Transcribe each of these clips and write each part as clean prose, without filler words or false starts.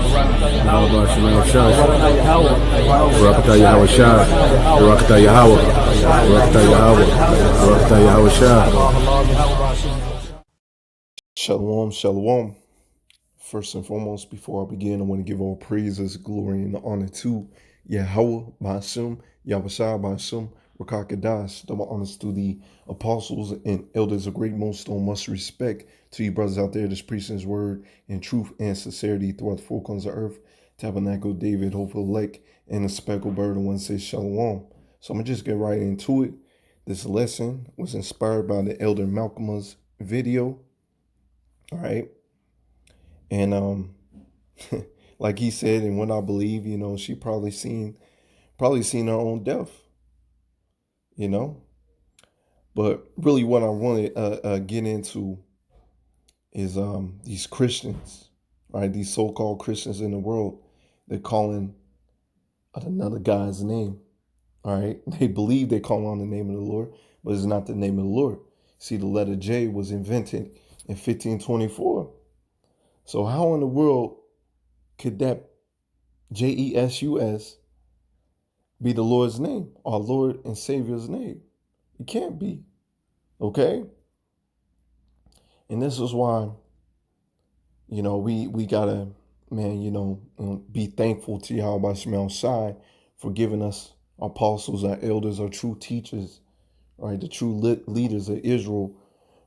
Yahweh Shemel Shah, Barakatah Yahweh Shah, Barakatah Yahweh, Barakatah Yahweh, Barakatah Yahweh Shah. Shalom, shalom. First and foremost, before I begin, I want to give all praises, glory, and honor to Yahweh Ba'asum, Yahweh Shah Ba'asum, Rakakadas. Double honors to the apostles and elders of great millstone. Much respect to you brothers out there that's preaching his word in truth and sincerity throughout the four corners of earth. Tabernacle, David, Hope Elect, and the speckled bird, the one says Shalom. So I'm going to just get right into it. This lesson was inspired by the Elder Malcolm's video. All right. And like he said, and what I believe, she probably seen her own death, But really what I want to get into is these Christians, right? These so-called Christians in the world, they're calling out another guy's name. All right. They believe they call on the name of the Lord, but it's not the name of the Lord. See, the letter J was invented in 1524. So how in the world could that JESUS be the Lord's name, our Lord and Savior's name? It can't be. Okay? And this is why, we gotta, be thankful to Yahweh Shemel Shai for giving us our apostles, our elders, our true teachers, right? The true leaders of Israel,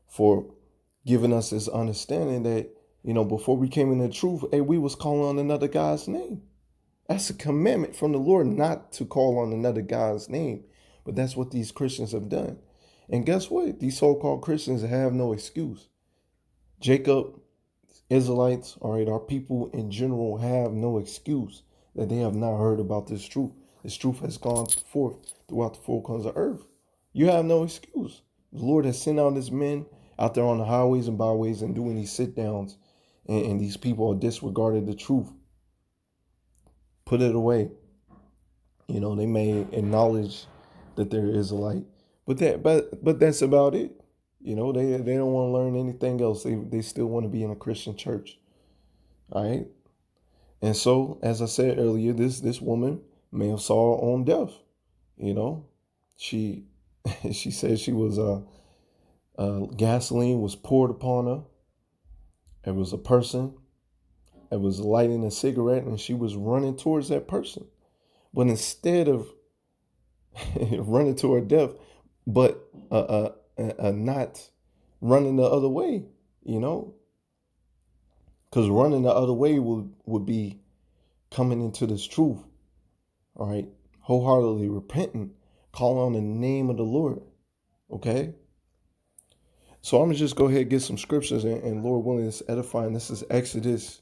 for giving us this understanding that, before we came into truth, we was calling on another guy's name. That's a commandment from the Lord not to call on another God's name. But that's what these Christians have done. And guess what? These so-called Christians have no excuse. Jacob, Israelites, all right, our people in general have no excuse that they have not heard about this truth. This truth has gone forth throughout the four corners of earth. You have no excuse. The Lord has sent out his men out there on the highways and byways and doing these sit-downs. And these people are disregarded the truth. Put it away. They may acknowledge that there is a light, but that's about it. They don't want to learn anything else. They still want to be in a Christian church. All right. And so, as I said earlier, this woman may have saw her own death. She she said she was gasoline was poured upon her. It was a person that was lighting a cigarette, and she was running towards that person. But instead of running to her death, but not running the other way, because running the other way would be coming into this truth, all right, wholeheartedly repenting, calling on the name of the Lord, okay? So I'm going to just go ahead and get some scriptures, and Lord willing, it's edifying. This is Exodus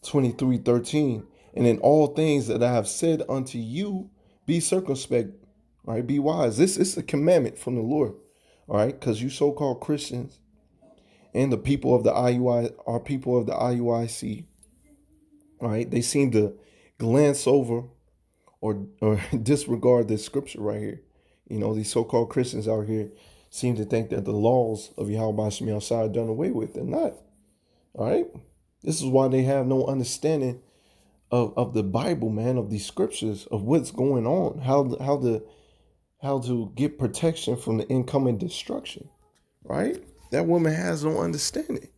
23:13. And in all things that I have said unto you, be circumspect, all right, be wise. This is a commandment from the Lord, all right, because you so-called Christians and the people of the IUI, our people of the IUIC, all right, they seem to glance over or disregard this scripture right here. These so-called Christians out here seem to think that the laws of Yahweh Shemel Shai are done away with. They're not, all right? This is why they have no understanding of the Bible, man, of these scriptures, of what's going on, how to get protection from the incoming destruction, right? That woman has no understanding.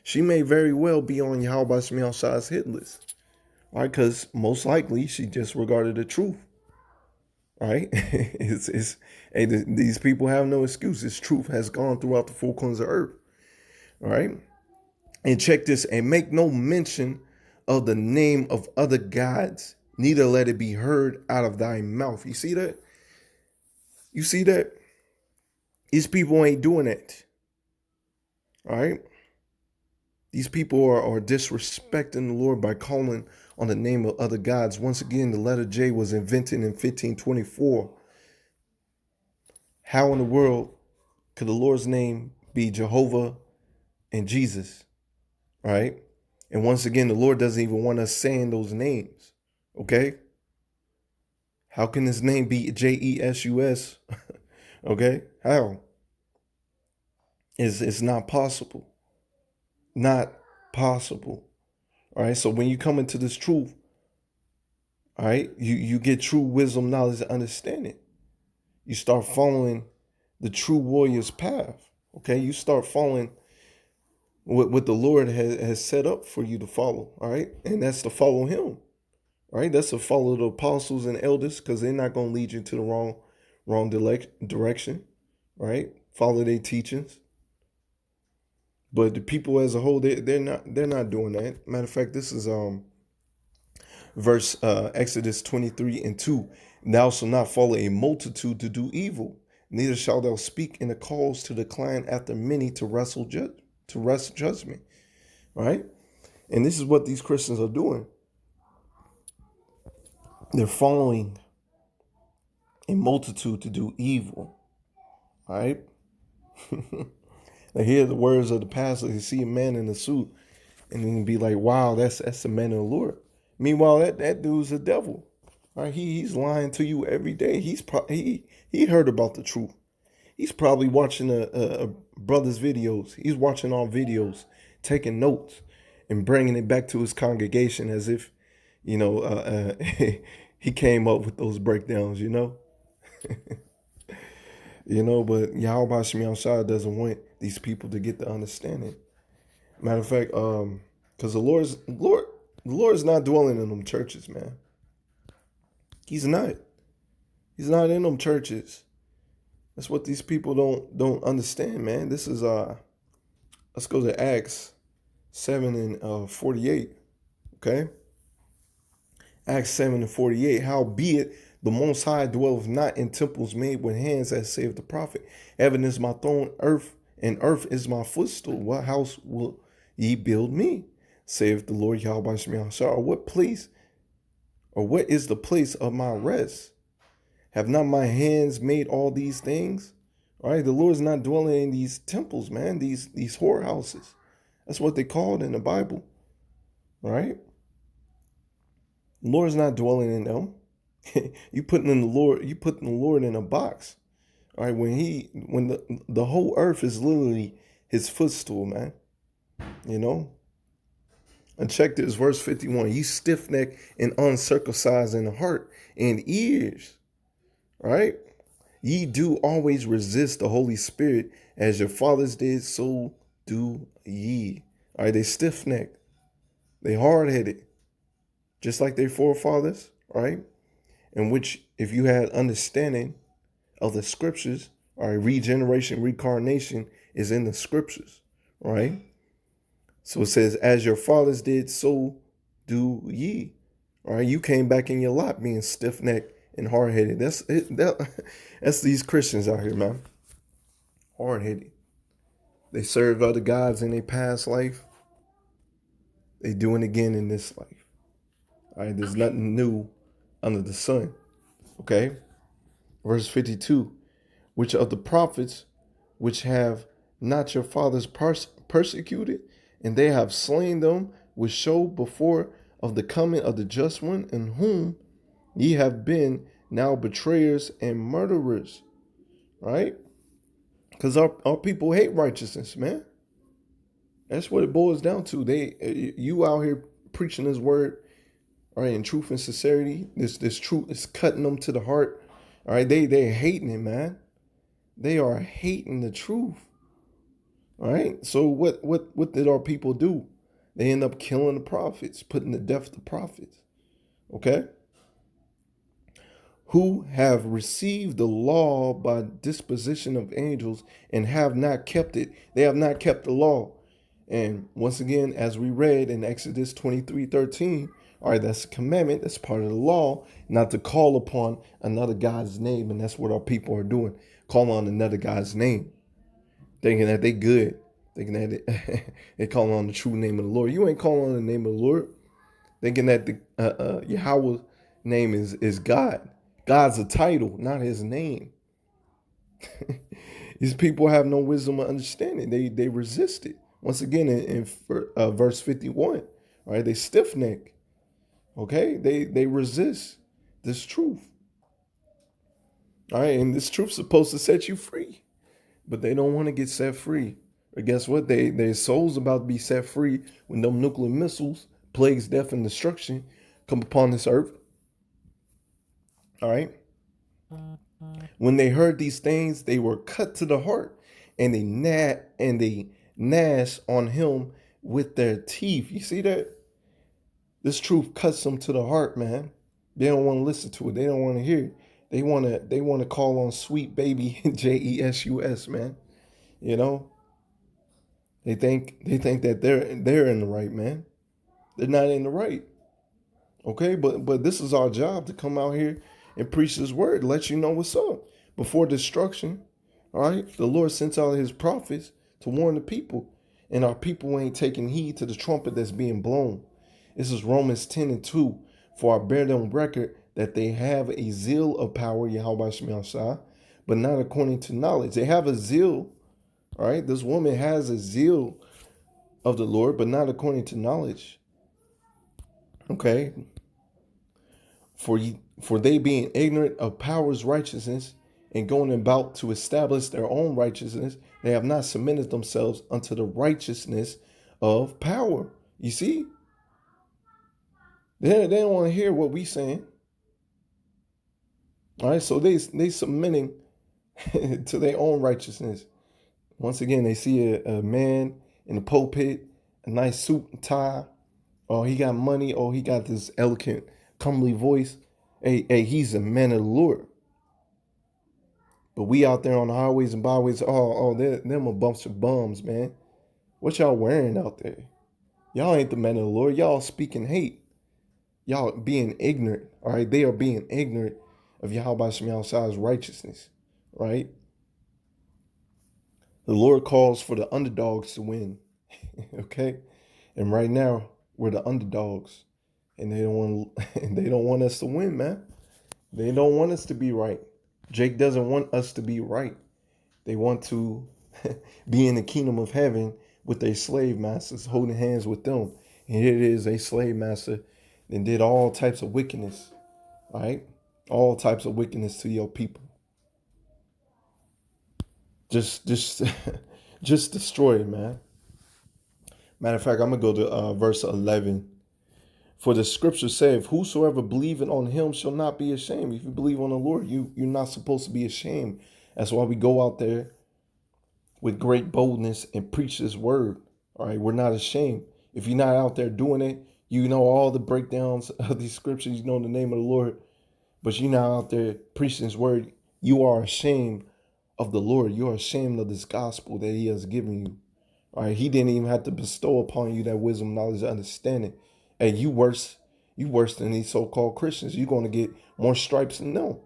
She may very well be on Yahweh Shemel Shai's hit list, right? Because most likely she disregarded the truth, right? These people have no excuse. This truth has gone throughout the four corners of earth, all right? And check this, and make no mention of the name of other gods, neither let it be heard out of thy mouth. You see that? You see that? These people ain't doing that. All right? These people are disrespecting the Lord by calling on the name of other gods. Once again, the letter J was invented in 1524. How in the world could the Lord's name be Jehovah and Jesus? All right? And once again, the Lord doesn't even want us saying those names. Okay? How can his name be JESUS? Okay? How? It's not possible. Not possible. All right. So when you come into this truth, all right, you get true wisdom, knowledge, and understanding. You start following the true warrior's path. Okay. You start following what the Lord has set up for you to follow. All right. And that's to follow him. All right. That's to follow the apostles and elders, because they're not going to lead you to the wrong direction. Right. Follow their teachings. But the people as a whole, they're not doing that. Matter of fact, this is verse Exodus 23:2. Thou shalt not follow a multitude to do evil, neither shalt thou speak in a cause to decline after many to wrest judgment. Right? And this is what these Christians are doing. They're following a multitude to do evil. Right? They hear the words of the pastor, they see a man in a suit, and then be like, wow, that's the man of the Lord. Meanwhile, that dude's a devil. Right? He's lying to you every day. He heard about the truth. He's probably watching a brother's videos. He's watching our videos, taking notes, and bringing it back to his congregation as if, he came up with those breakdowns, But Yahweh Shemiah doesn't want these people to get the understanding. Matter of fact, because the Lord's not dwelling in them churches, man. He's not. He's not in them churches. That's what these people don't understand, man. This is let's go to Acts 7:48. Okay. Acts 7:48. Howbeit the Most High dwelleth not in temples made with hands, as saith the prophet. Heaven is my throne, and earth is my footstool. What house will ye build me? Saith the Lord Yahweh Shemiah. What place, or what is the place of my rest? Have not my hands made all these things? All right, the Lord's not dwelling in these temples, man. These whorehouses. That's what they called in the Bible. All right. The Lord's not dwelling in them. You putting the Lord in a box. All right, when the whole earth is literally his footstool, man. And check this, verse 51. Ye stiff-necked and uncircumcised in the heart and ears. Right? Ye do always resist the Holy Spirit, as your fathers did, so do ye. All right, they stiff-necked. They hard-headed. Just like their forefathers, right? In which, if you had understanding of the scriptures, all right, regeneration, reincarnation is in the scriptures, right? So it says, as your fathers did, so do ye. All right, you came back in your lot being stiff-necked and hard-headed. That's these Christians out here, man. Hard-headed. They served other gods in their past life. They doing it again in this life. All right, there's nothing new under the sun. Okay? Verse 52. Which of the prophets which have not your fathers persecuted, and they have slain them, which show before of the coming of the just one, in whom ye have been now betrayers and murderers. Right? Because our people hate righteousness, man. That's what it boils down to. You out here preaching this word, all right, in truth and sincerity. This truth is cutting them to the heart. All right, they're hating it, man. They are hating the truth. All right. So what did our people do? They end up killing the prophets, putting to death the prophets. Okay. Who have received the law by disposition of angels and have not kept it. They have not kept the law. And once again, as we read in Exodus 23:13, all right, that's a commandment. That's part of the law, not to call upon another God's name. And that's what our people are doing. Call on another God's name, thinking that they good, thinking that they call on the true name of the Lord. You ain't calling on the name of the Lord, thinking that the Yahweh's name is God. God's a title, not his name. These people have no wisdom or understanding. They resist it. Once again, in verse 51, all right, they stiff-neck. Okay, they resist this truth. All right, and this truth's supposed to set you free, but they don't want to get set free. But guess what? Their soul's about to be set free when them nuclear missiles plagues, death, and destruction come upon this earth. All right. When they heard these things, they were cut to the heart, and they gnashed on him with their teeth. You see that? This truth cuts them to the heart, man. They don't want to listen to it. They don't want to hear it. They want to call on sweet baby Jesus, man. You know? They think that they're in the right, man. They're not in the right. Okay, but this is our job, to come out here and preach this word, let you know what's up before destruction. All right, the Lord sent out his prophets to warn the people, and our people ain't taking heed to the trumpet that's being blown. This is Romans 10:2. For I bear them record that they have a zeal of power, Yahweh Shemashah, but not according to knowledge. They have a zeal. All right, this woman has a zeal of the Lord, but not according to knowledge. Okay. For they being ignorant of power's righteousness and going about to establish their own righteousness, they have not submitted themselves unto the righteousness of power. You see? They don't want to hear what we saying. All right, so they submitting to their own righteousness. Once again, they see a man in the pulpit, a nice suit and tie. Oh, he got money. Oh, he got this eloquent, comely voice. Hey, he's a man of the Lord. But we out there on the highways and byways, them a bunch of bums, man. What y'all wearing out there? Y'all ain't the men of the Lord. Y'all speaking hate. Y'all being ignorant, all right? They are being ignorant of Yahweh Shemashah's righteousness, right? The Lord calls for the underdogs to win, okay? And right now, we're the underdogs, and they don't want us to win, man. They don't want us to be right. Jake doesn't want us to be right. They want to be in the kingdom of heaven with their slave masters, holding hands with them. And here it is, a slave master and did all types of wickedness, right? All types of wickedness to your people. Just destroy it, man. Matter of fact, I'm gonna go to verse 11. For the scripture saith, whosoever believeth on him shall not be ashamed. If you believe on the Lord, you're not supposed to be ashamed. That's why we go out there with great boldness and preach this word. All right, we're not ashamed. If you're not out there doing it, you know all the breakdowns of these scriptures, you know the name of the Lord, but you're not out there preaching his word. You are ashamed of the Lord. You are ashamed of this gospel that he has given you. All right, he didn't even have to bestow upon you that wisdom, knowledge, and understanding. And you worse than these so-called Christians. You're going to get more stripes than them.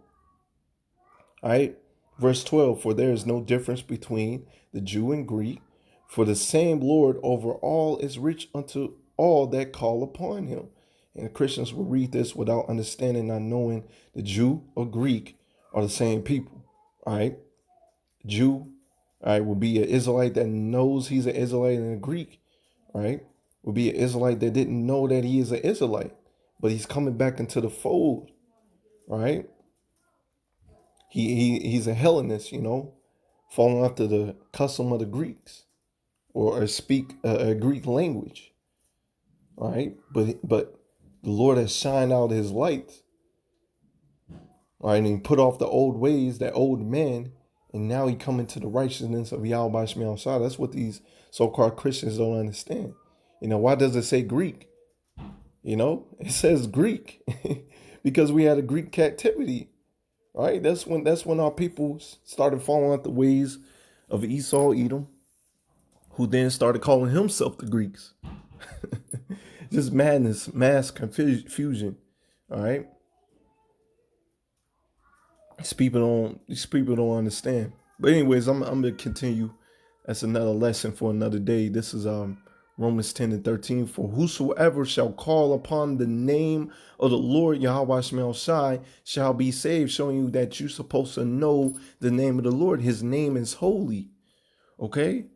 All right, verse 12, for there is no difference between the Jew and Greek, for the same Lord over all is rich unto all that call upon him. And the Christians will read this without understanding, not knowing the Jew or Greek are the same people. All right, Jew, all right, will be an Israelite that knows he's an Israelite, and a Greek, all right, will be an Israelite that didn't know that he is an Israelite, but he's coming back into the fold. All right, he's a Hellenist, you know, falling after the custom of the Greeks, or speak a Greek language. All right, but the Lord has shined out his light. All right, and he put off the old ways, that old man, and now he come into the righteousness of Yahweh Shemashah. That's what these so-called Christians don't understand. You know, why does it say Greek? You know, it says Greek because we had a Greek captivity. Right? That's when our people started following out the ways of Esau, Edom, who then started calling himself the Greeks. Just madness, mass confusion. All right. These people don't understand. But anyways, I'm gonna continue. That's another lesson for another day. This is Romans 10:13. For whosoever shall call upon the name of the Lord Yahweh Shemashah shall be saved, showing you that you're supposed to know the name of the Lord. His name is holy. Okay?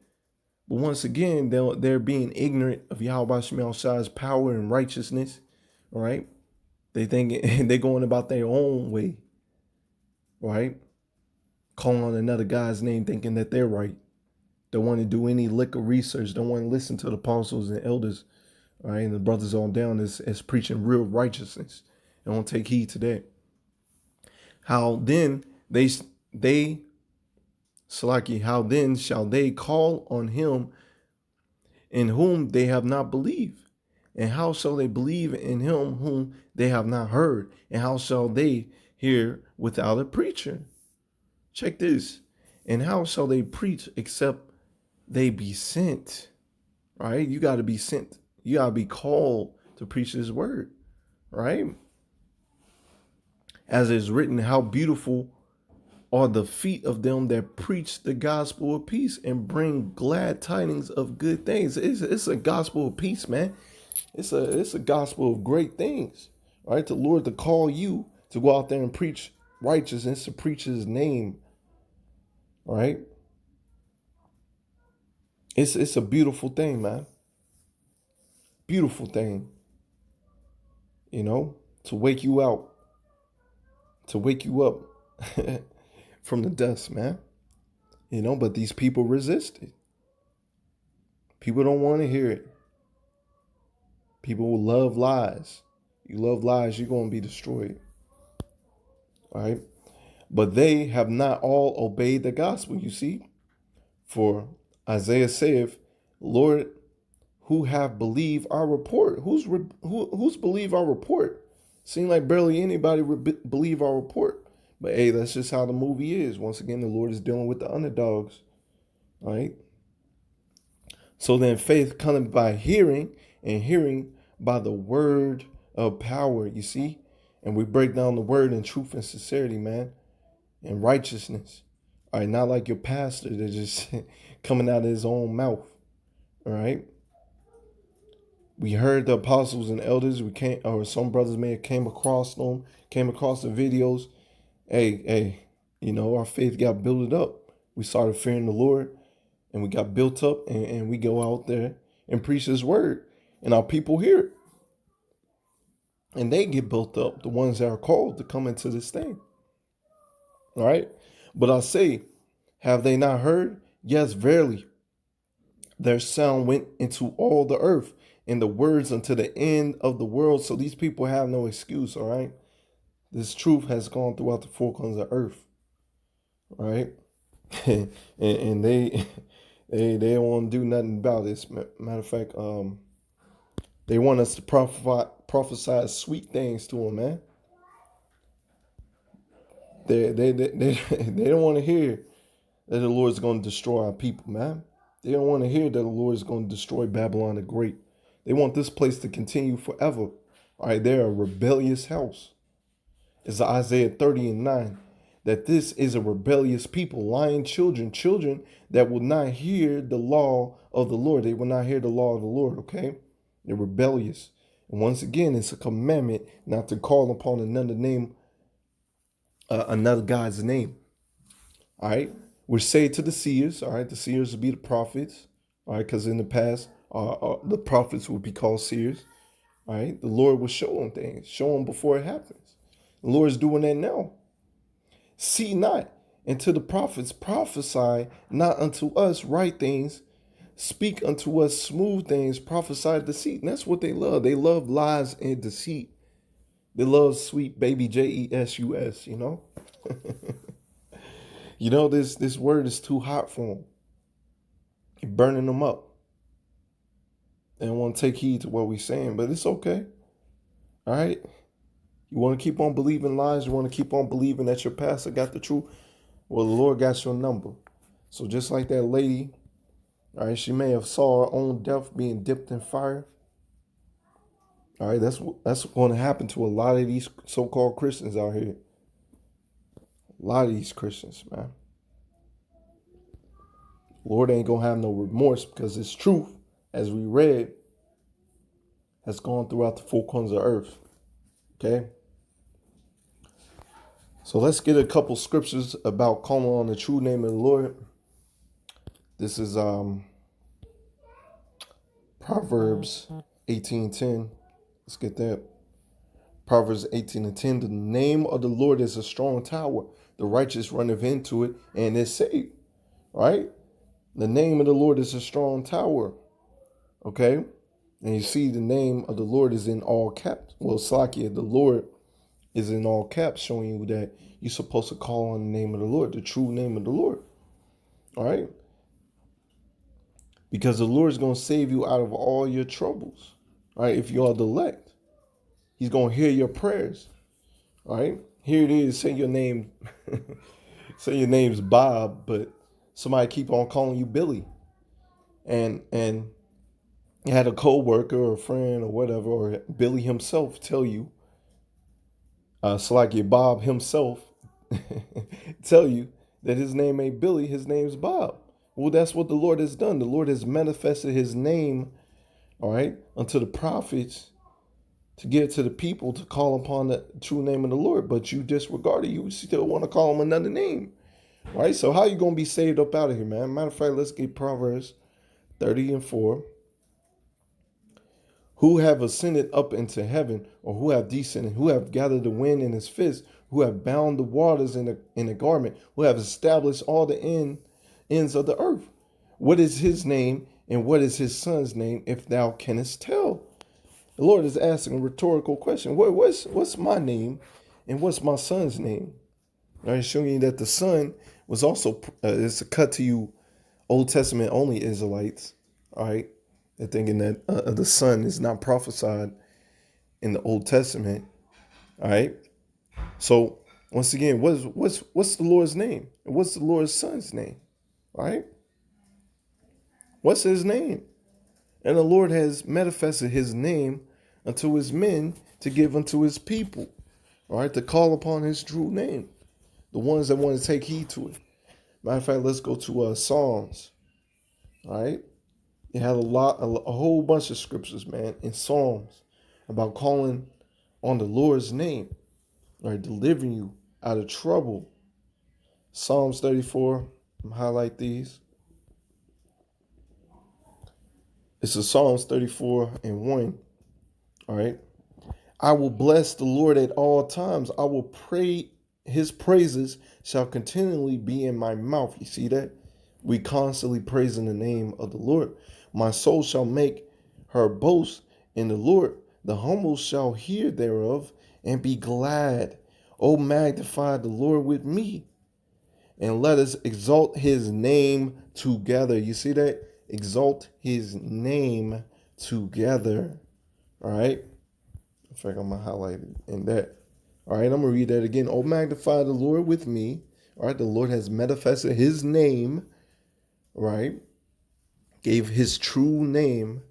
But once again, they're being ignorant of Yahweh Shemashah's power and righteousness. All right? They think they're going about their own way. Right? Calling on another guy's name, thinking that they're right. Don't want to do any lick of research. Don't want to listen to the apostles and elders. All right, and the brothers on down is preaching real righteousness. And don't take heed to that. How then Salaki, how then shall they call on him in whom they have not believed? And how shall they believe in him whom they have not heard? And how shall they hear without a preacher? Check this. And how shall they preach except they be sent? Right? You got to be sent. You got to be called to preach his word. Right? As it is written, how beautiful are the feet of them that preach the gospel of peace and bring glad tidings of good things. It's a gospel of peace, man. It's a gospel of great things, right? The Lord to call you to go out there and preach righteousness, to preach his name, right? It's a beautiful thing, man. Beautiful thing, you know, to wake you out, to wake you up from the dust, man. You know, but these people resisted. People don't want to hear it. People will love lies. You love lies, you're going to be destroyed. All right. But they have not all obeyed the gospel, you see. For Isaiah saith, Lord, who have believed our report? Who's believed our report? Seems like barely anybody believe our report. But hey, that's just how the movie is. Once again, the Lord is dealing with the underdogs. All right. So then faith cometh by hearing, and hearing by the word of power, you see? And we break down the word in truth and sincerity, man, and righteousness. All right, not like your pastor that's just coming out of his own mouth. All right. We heard the apostles and elders. Or some brothers may have came across the videos. Hey, you know, our faith got built up. We started fearing the Lord, and we got built up, and we go out there and preach his word, and our people hear it. And they get built up, the ones that are called to come into this thing. All right. But I say, have they not heard? Yes, verily. Their sound went into all the earth, and the words unto the end of the world. So these people have no excuse. All right. This truth has gone throughout the four corners of earth. All right. and they don't want to do nothing about this. Matter of fact, they want us to prophesy sweet things to them, man. They don't want to hear that the Lord's going to destroy our people, man. They don't want to hear that the Lord is going to destroy Babylon the Great. They want this place to continue forever. All right, they're a rebellious house. It's Isaiah 30:9, that this is a rebellious people, lying children that will not hear the law of the Lord. They will not hear the law of the Lord, okay? They're rebellious. And once again, it's a commandment not to call upon another name, another God's name. All right? We're saying to the seers, all right? The seers would be the prophets, all right? Because in the past, the prophets would be called seers, all right? The Lord will show them things, show them before it happens. The Lord is doing that now. See not, and to the prophets prophesy not unto us right things, speak unto us smooth things, prophesy deceit. And that's what they love. They love lies and deceit. They love sweet baby Jesus, you know. You know, this word is too hot for them. You're burning them up. They don't want to take heed to what we're saying, but it's okay. All right. You want to keep on believing lies? You want to keep on believing that your pastor got the truth? Well, the Lord got your number. So just like that lady, all right, she may have saw her own death being dipped in fire. All right, that's going to happen to a lot of these so-called Christians out here. A lot of these Christians, man. Lord ain't going to have no remorse because this truth, as we read, has gone throughout the four corners of earth. Okay? So let's get a couple scriptures about calling on the true name of the Lord. This is Proverbs 18:10. Let's get that. Proverbs 18:10. The name of the Lord is a strong tower. The righteous runneth into it and is saved. Right? The name of the Lord is a strong tower. Okay? And you see the name of the Lord is in all caps. Well, Slakia, the Lord is in all caps, showing you that you're supposed to call on the name of the Lord, the true name of the Lord. All right? Because the Lord is going to save you out of all your troubles. All right? If you are the elect, he's going to hear your prayers. All right? Here it is. Say your name. Say your name's Bob, but somebody keep on calling you Billy. And you had a co-worker or a friend or whatever, or Billy himself tell you, Slakia Bob himself tell you that his name ain't Billy, his name's Bob. Well, that's what the Lord has done. The Lord has manifested his name, all right, unto the prophets to give to the people to call upon the true name of the Lord. But you disregard it. You still want to call him another name. All right, so how you going to be saved up out of here, man? Matter of fact, let's get Proverbs 30:4. Who have ascended up into heaven, or who have descended, who have gathered the wind in his fist, who have bound the waters in a garment, who have established all the ends of the earth. What is his name, and what is his son's name, if thou canst tell? The Lord is asking a rhetorical question. What's my name, and what's my son's name? All right, showing you that the son was also, it's a cut to you Old Testament only Israelites, all right? They're thinking that the son is not prophesied in the Old Testament, all right? So once again, what's the Lord's name? And what's the Lord's son's name, all right? What's his name? And the Lord has manifested his name unto his men to give unto his people, all right, to call upon his true name, the ones that want to take heed to it. Matter of fact, let's go to Psalms, all right? You have a whole bunch of scriptures, man, in Psalms about calling on the Lord's name, right? Delivering you out of trouble. Psalms 34, highlight these. It's a Psalms 34:1, all right? I will bless the Lord at all times. I will pray, his praises shall continually be in my mouth. You see that? We constantly praising the name of the Lord. My soul shall make her boast in the Lord. The humble shall hear thereof and be glad. O magnify the Lord with me, and let us exalt his name together. You see that? Exalt his name together. All right? In fact, I'm going to highlight it in that. All right, I'm going to read that again. O magnify the Lord with me. All right, the Lord has manifested his name, right? Gave his true name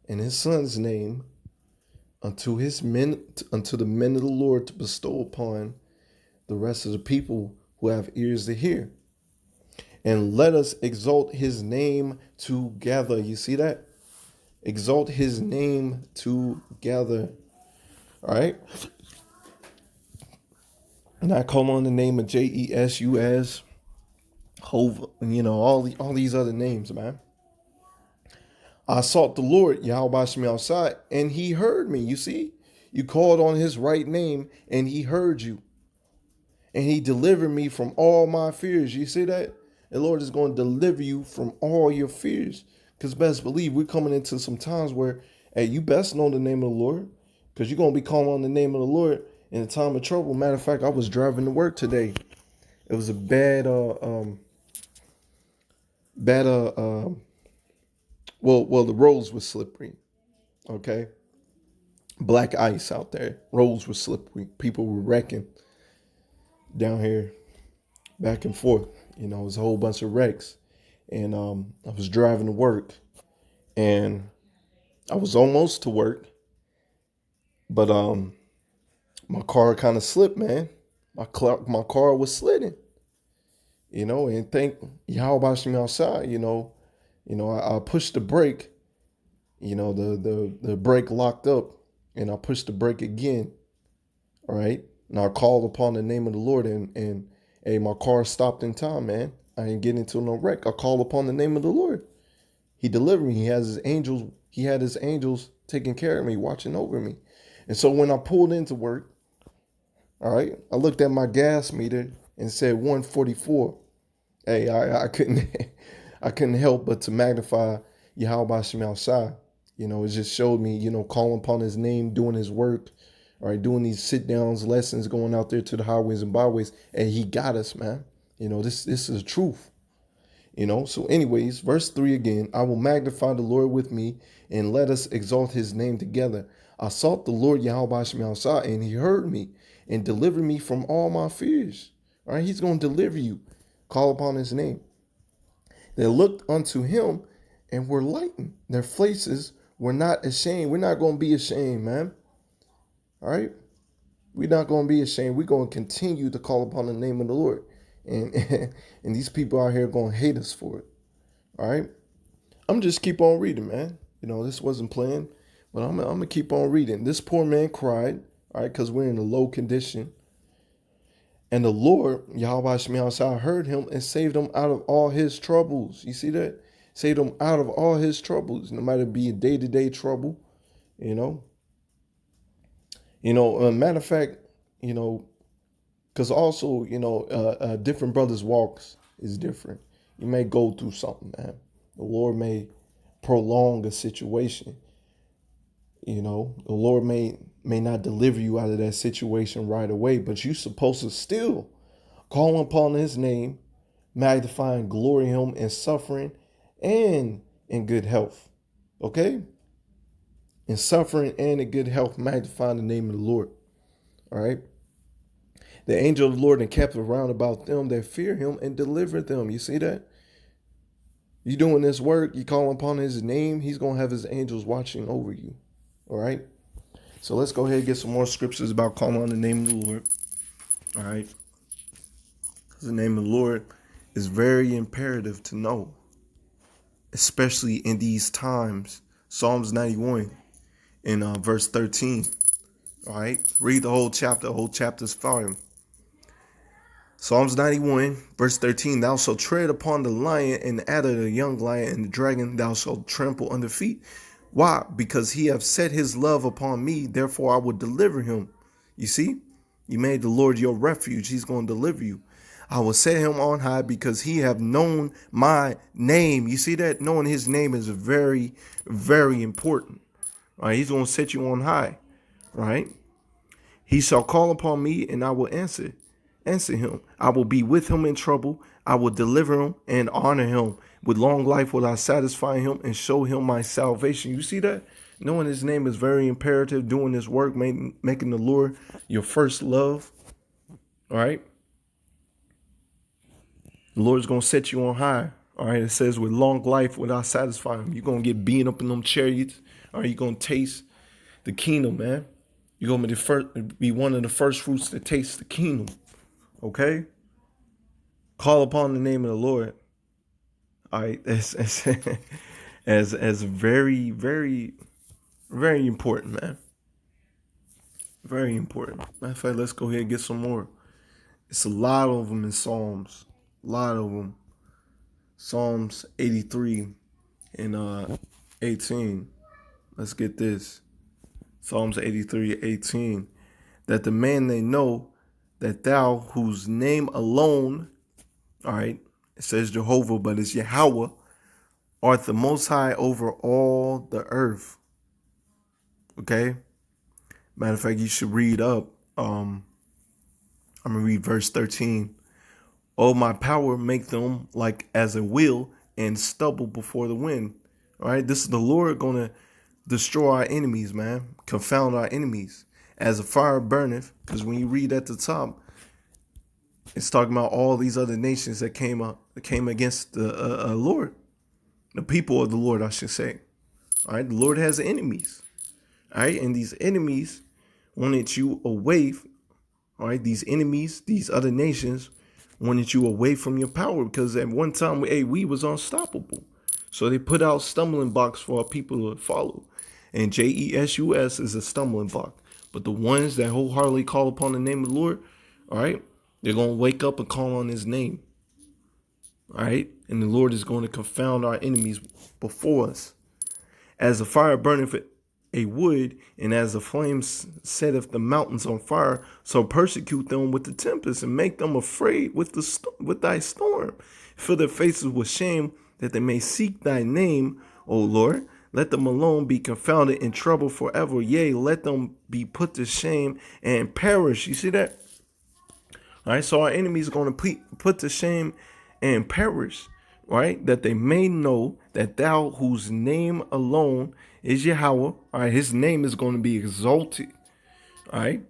and his son's name unto his men, unto the men of the Lord, to bestow upon the rest of the people who have ears to hear. And let us exalt his name together. You see that? Exalt his name together. All right. And I call on the name of JESU, Hov, all these other names, man. I sought the Lord, Yahweh Shemiah, and he heard me. You see, you called on his right name, and he heard you. And he delivered me from all my fears. You see that? The Lord is going to deliver you from all your fears. Because best believe we're coming into some times where, hey, you best know the name of the Lord. Because you're going to be calling on the name of the Lord in a time of trouble. Matter of fact, I was driving to work today. It was a well, the roads were slippery. Okay. Black ice out there. Roads were slippery. People were wrecking down here, back and forth. It was a whole bunch of wrecks. And I was driving to work, and I was almost to work, but my car kind of slipped, man. My car was sliding, and thank Yahweh outside, I pushed the brake, the brake locked up, and I pushed the brake again. All right. And I called upon the name of the Lord, and hey, my car stopped in time, man. I didn't get into no wreck. I called upon the name of the Lord. He delivered me. He had his angels taking care of me, watching over me. And so when I pulled into work, all right, I looked at my gas meter and said 144. Hey, I couldn't I couldn't help but to magnify Yahweh Shemiah. You know, it just showed me, you know, calling upon his name, doing his work, all right, doing these sit downs, lessons, going out there to the highways and byways, and he got us, man. You know, this is the truth. You know, so anyways, verse 3 again, I will magnify the Lord with me and let us exalt his name together. I sought the Lord Yahweh Shemel, and he heard me and delivered me from all my fears. All right, he's going to deliver you. Call upon his name. They looked unto him and were lightened. Their faces were not ashamed. We're not going to be ashamed, man. All right, we're not going to be ashamed. We're going to continue to call upon the name of the Lord. And and these people out here going to hate us for it. All right. I'm just keep on reading, man. You know, this wasn't planned, but I'm going to keep on reading. This poor man cried, all right, because we're in a low condition. And the Lord, Yahweh Shemel, heard him and saved him out of all his troubles. You see that? Saved him out of all his troubles, no matter be a day-to-day trouble, you know. Matter of fact, you know, because also, you know, different brothers' walks is different. You may go through something, man. The Lord may prolong a situation. You know, the Lord may not deliver you out of that situation right away, but you're supposed to still call upon his name, magnifying, glory him in suffering and in good health. Okay? In suffering and in good health, magnifying the name of the Lord. All right? The angel of the Lord encamped around about them that fear him and delivered them. You see that? You doing this work, you call upon his name, he's going to have his angels watching over you. All right? So let's go ahead and get some more scriptures about calling on the name of the Lord. All right? Because the name of the Lord is very imperative to know, especially in these times. Psalms 91 in verse 13. All right? Read the whole chapter. The whole chapter's fire. Psalms 91, verse 13, thou shalt tread upon the lion and the adder, the young lion and the dragon, thou shalt trample under feet. Why? Because he hath set his love upon me, therefore I will deliver him. You see? You made the Lord your refuge. He's going to deliver you. I will set him on high because he have known my name. You see that? Knowing his name is very, very important. All right? He's going to set you on high. Right? He shall call upon me and I will answer him. I will be with him in trouble. I will deliver him and honor him. With long life will I satisfy him and show him my salvation. You see that? Knowing his name is very imperative. Doing this work, making the Lord your first love. All right? The Lord's going to set you on high. All right? It says with long life will I satisfy him. You're going to get beaten up in them chariots. All right? You're going to taste the kingdom, man. You're going to be one of the first fruits to taste the kingdom. Okay? Call upon the name of the Lord. All right, as very, very, very important, man. Very important. Matter of fact, let's go ahead and get some more. It's a lot of them in Psalms. A lot of them. Psalms 83 and 18. Let's get this. Psalms 83:18. That the man may know that thou, whose name alone, all right, it says Jehovah, but it's Yahweh, art the most high over all the earth. Okay? Matter of fact, you should read up. I'm going to read verse 13. Oh, my power, make them like as a wheel and stubble before the wind. All right? This is the Lord going to destroy our enemies, man. Confound our enemies. As a fire burneth, because when you read at the top, it's talking about all these other nations that came against the Lord, the people of the Lord, I should say. All right, the Lord has enemies. All right, and these enemies wanted you away. All right, these enemies, these other nations wanted you away from your power because at one time, we was unstoppable. So they put out stumbling blocks for our people to follow. And JESUS is a stumbling block. But the ones that wholeheartedly call upon the name of the Lord, all right, they're going to wake up and call on his name. All right. And the Lord is going to confound our enemies before us. As the fire burneth a wood, and as the flames setteth the mountains on fire, so persecute them with the tempest and make them afraid with thy storm. Fill their faces with shame that they may seek thy name, O Lord. Let them alone be confounded in trouble forever. Yea, let them be put to shame and perish. You see that? All right, so our enemies are going to put to shame and perish, right? That they may know that thou, whose name alone is Yahweh, all right, his name is going to be exalted, all right?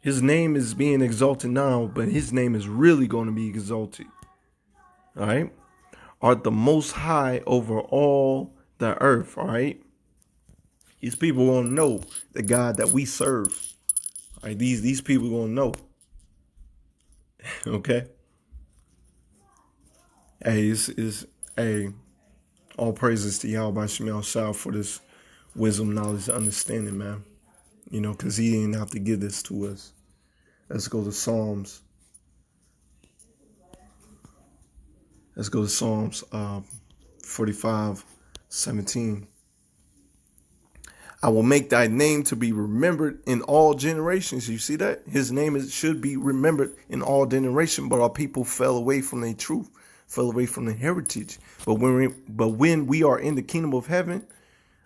His name is being exalted now, but his name is really going to be exalted, all right? Art the most high over all the earth, all right? These people going to know the God that we serve, all right? These people going to know, okay? Hey, hey, all praises to Yahweh YASHAMIAHLA for this wisdom, knowledge, understanding, man. You know, because he didn't have to give this to us. Let's go to Psalms. Let's go to Psalms 45:17. I will make thy name to be remembered in all generations. You see that? His name should be remembered in all generations, but our people fell away from the truth, fell away from the heritage. But when we are in the kingdom of heaven,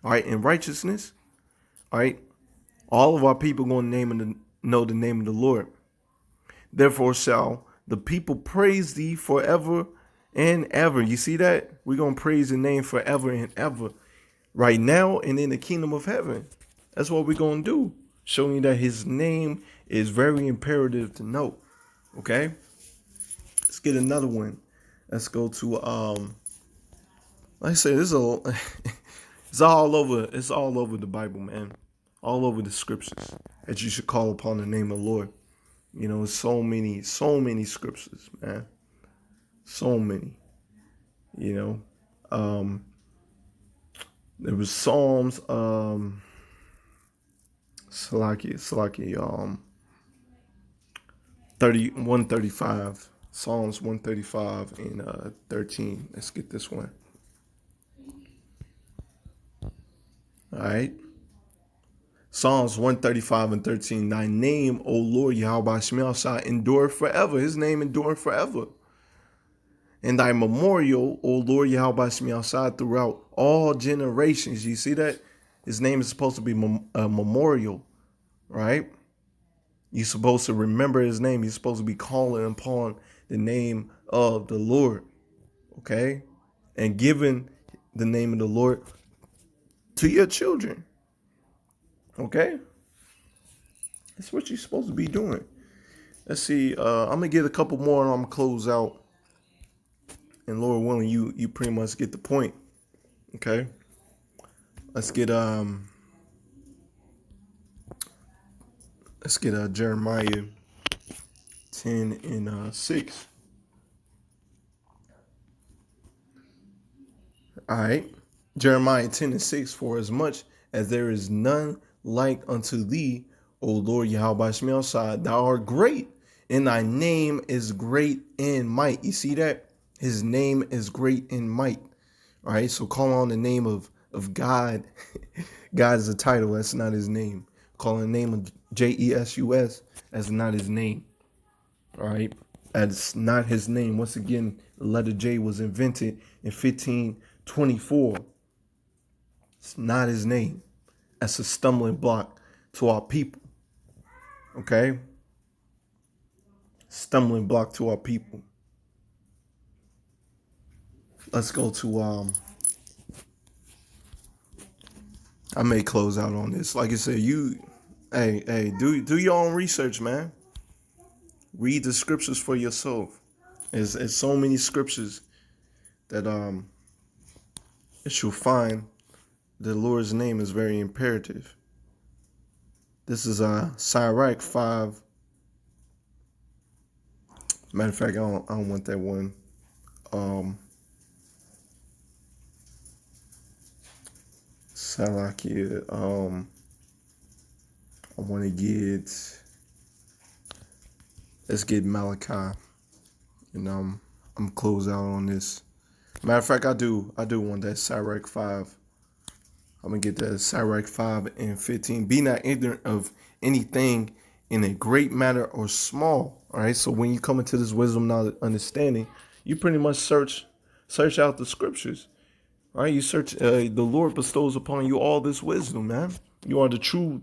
all right, in righteousness, all right, all of our people going to know the name of the Lord. Therefore shall the people praise thee forever and ever. You see that? We're going to praise the name forever and ever. Right now and in the kingdom of heaven. That's what we're going to do. Showing you that his name is very imperative to know. Okay? Let's get another one. Let's go to, like I said, it's all over the Bible, man. All over the scriptures that you should call upon the name of the Lord. You know, so many scriptures, man. So many, you know. There was Psalms, Salaki, 135, Psalms 135 and 13. Let's get this one. All right. Psalms 135 and 13. Thy name, O Lord Yahweh YASHAMIAHLA, shall endure forever. His name endure forever. And thy memorial, O Lord Yahweh YASHAMIAHLA, throughout all generations. You see that? His name is supposed to be a memorial, right? You're supposed to remember his name. You're supposed to be calling upon the name of the Lord, okay? And giving the name of the Lord to your children, okay? That's what you're supposed to be doing. Let's see. I'm going to get a couple more and I'm going to close out. And Lord willing, you pretty much get the point. Okay. Let's get Jeremiah 10 and 6. All right. Jeremiah 10 and 6. For as much as there is none like unto thee, O Lord Yahweh YASHAMIAHLA, thou art great, and thy name is great in might. You see that? His name is great in might. All right, so call on the name of God. God is a title. That's not his name. Call on the name of Jesus. That's not his name. All right, that's not his name. Once again, the letter J was invented in 1524. It's not his name. That's a stumbling block to our people. Okay? Stumbling block to our people. Let's go to I may close out on this. Like I said, do your own research, man. Read the scriptures for yourself. There's so many scriptures that you'll find the Lord's name is very imperative. This is Sirach 5. Matter of fact, I don't want that one. Salakia, I want to let's get Malachi, and I'm close out on this. Matter of fact, I do want that Sirach 5. I'm gonna get that Sirach 5 and 15. Be not ignorant of anything in a great matter or small. All right. So when you come into this wisdom, knowledge, understanding, you pretty much search out the scriptures. All right, you search. The Lord bestows upon you all this wisdom, man. You are the true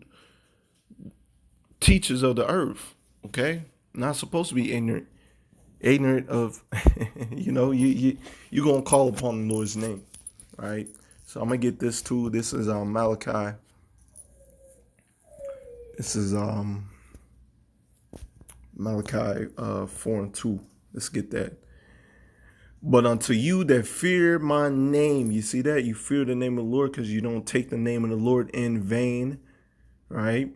teachers of the earth. Okay, not supposed to be ignorant of. You gonna call upon the Lord's name. All right. So I'm gonna get this too. This is Malachi. This is Malachi 4:2. Let's get that. But unto you that fear my name, you see that? You fear the name of the Lord because you don't take the name of the Lord in vain, right?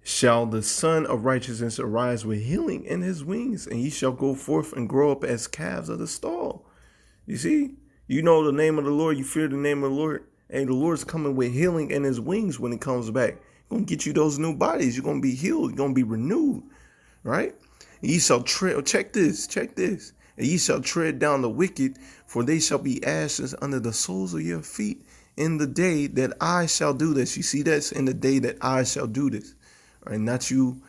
Shall the Son of Righteousness arise with healing in his wings, and ye shall go forth and grow up as calves of the stall. You see? You know the name of the Lord, you fear the name of the Lord, and the Lord's coming with healing in his wings when he comes back. He's going to get you those new bodies. You're going to be healed. You're going to be renewed, right? And ye shall tread, check this. And ye shall tread down the wicked, for they shall be ashes under the soles of your feet in the day that I shall do this. You see, that's in the day that I shall do this. Right? Not you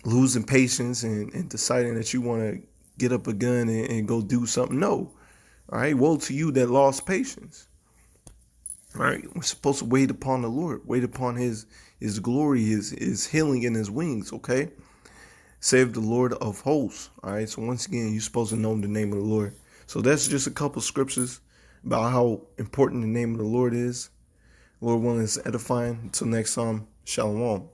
losing patience and deciding that you want to get up a gun and go do something. No. All right. Woe to you that lost patience. All right. We're supposed to wait upon the Lord, wait upon his glory, his healing in his wings. Okay. Save the Lord of hosts. All right. So once again, you're supposed to know the name of the Lord. So that's just a couple scriptures about how important the name of the Lord is. Lord willing, is edifying. Until next time, shalom.